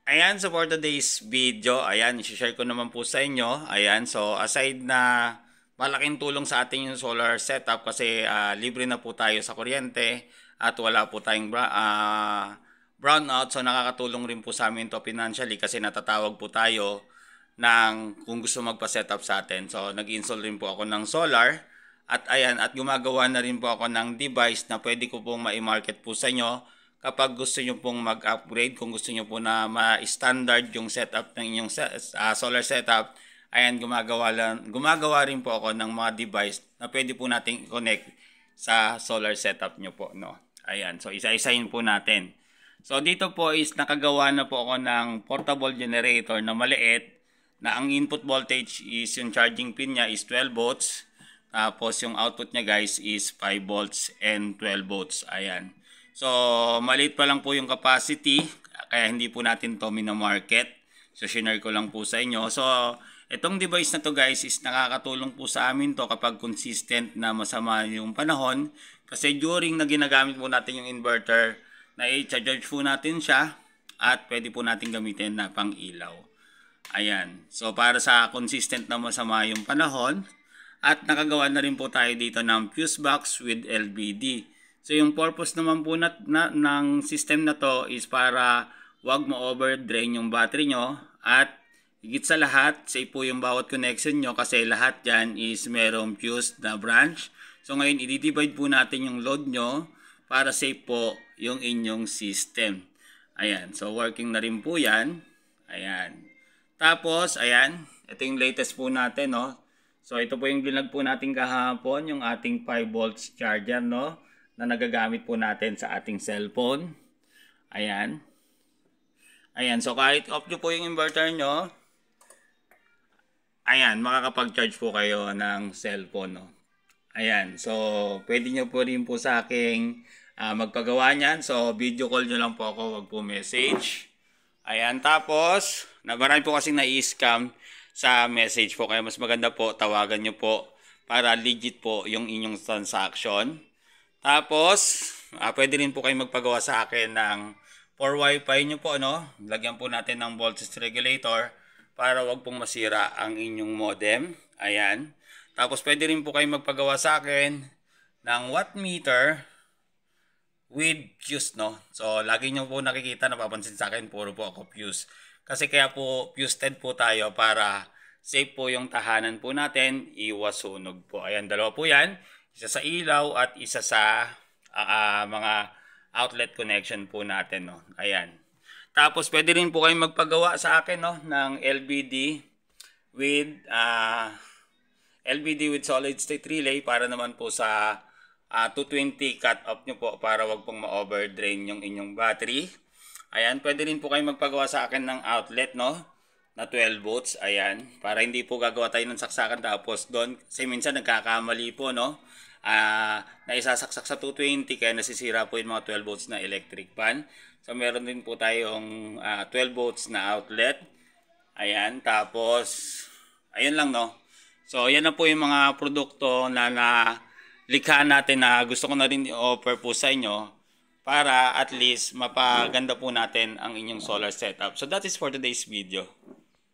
Ayan, so for today's video, ayan, i-share ko naman po sa inyo. Ayan, so aside na malaking tulong sa ating yung solar setup kasi libre na po tayo sa kuryente at wala po tayong brownout. So nakakatulong rin po sa amin to financially kasi natatawag po tayo ng kung gusto magpa-setup sa atin. So nag-install rin po ako ng solar at ayan, at gumagawa na rin po ako ng device na pwede ko pong ma-market po sa inyo kapag gusto nyo pong mag-upgrade, kung gusto nyo po na ma-standard yung setup ng inyong solar setup, ayan, gumagawa rin po ako ng mga device na pwede po nating i-connect sa solar setup nyo po, no? Ayan, so isa-isahin po natin. So dito po is nakagawa na po ako ng portable generator na maliit, na ang input voltage is yung charging pin niya is 12 volts, tapos yung output niya guys is 5 volts and 12 volts, ayan. So, maliit pa lang po yung capacity, kaya hindi po natin to minamarket. So, share ko lang po sa inyo. So, itong device na to guys is nakakatulong po sa amin to kapag consistent na masama yung panahon. Kasi during na ginagamit po natin yung inverter, na i-charge po natin siya at pwede po natin gamitin na pang ilaw. Ayan. So, para sa consistent na masama yung panahon, at nakagawa na rin po tayo dito ng fuse box with LBD. So yung purpose naman po ng system na to is para wag mo overdrain yung battery nyo at higit sa lahat, safe po yung bawat connection nyo kasi lahat yan is merong fuse na branch. So ngayon, i-divide po natin yung load nyo para safe po yung inyong system. Ayan, so working na rin po yan. Ayan. Tapos, ayan, ito yung latest po natin, no? So ito po yung binag po natin kahapon, yung ating 5 volts charger, no? Na nagagamit po natin sa ating cellphone. Ayan. Ayan. So, kahit off nyo po yung inverter nyo, ayan, makakapag-charge po kayo ng cellphone, no? Ayan. So, pwede nyo po rin po sa aking magpagawa niyan. So, video call nyo lang po ako, wag po message. Ayan. Tapos, marami po kasing na-scam sa message po. Kaya mas maganda po, tawagan nyo po para legit po yung inyong transaction. Tapos, pwede rin po kayo magpagawa sa akin ng for wifi nyo po, no? Lagyan po natin ng voltage regulator para wag pong masira ang inyong modem. Ayan. Tapos, pwede rin po kayo magpagawa sa akin ng watt meter with fuse, no? So, lagi nyo po nakikita, napapansin sa akin, puro po ako fuse. Kasi kaya po, fuse-ted po tayo para safe po yung tahanan po natin, iwas sunog po. Ayan, dalawa po yan. Isa sa ilaw at isa sa mga outlet connection po natin, no. Ayan. Tapos pwede rin po kayong magpagawa sa akin, no, ng LBD with solid state relay para naman po sa 220 cut off nyo po para wag pong ma-overdrain yung inyong battery. Ayan, pwede rin po kayong magpagawa sa akin ng outlet, no, na 12 volts. Ayan, para hindi po gagawa tayo ng saksakan tapos doon, kasi minsan nagkakamali po, no, na isasaksak sa 220 kaya nasisira po yung mga 12 volts na electric fan. So meron din po tayong 12 volts na outlet. Ayan, tapos ayun lang, no. So yan na po yung mga produkto na likha natin na gusto ko na rin i-offer po sa inyo para at least mapaganda po natin ang inyong solar setup. So that is for today's video.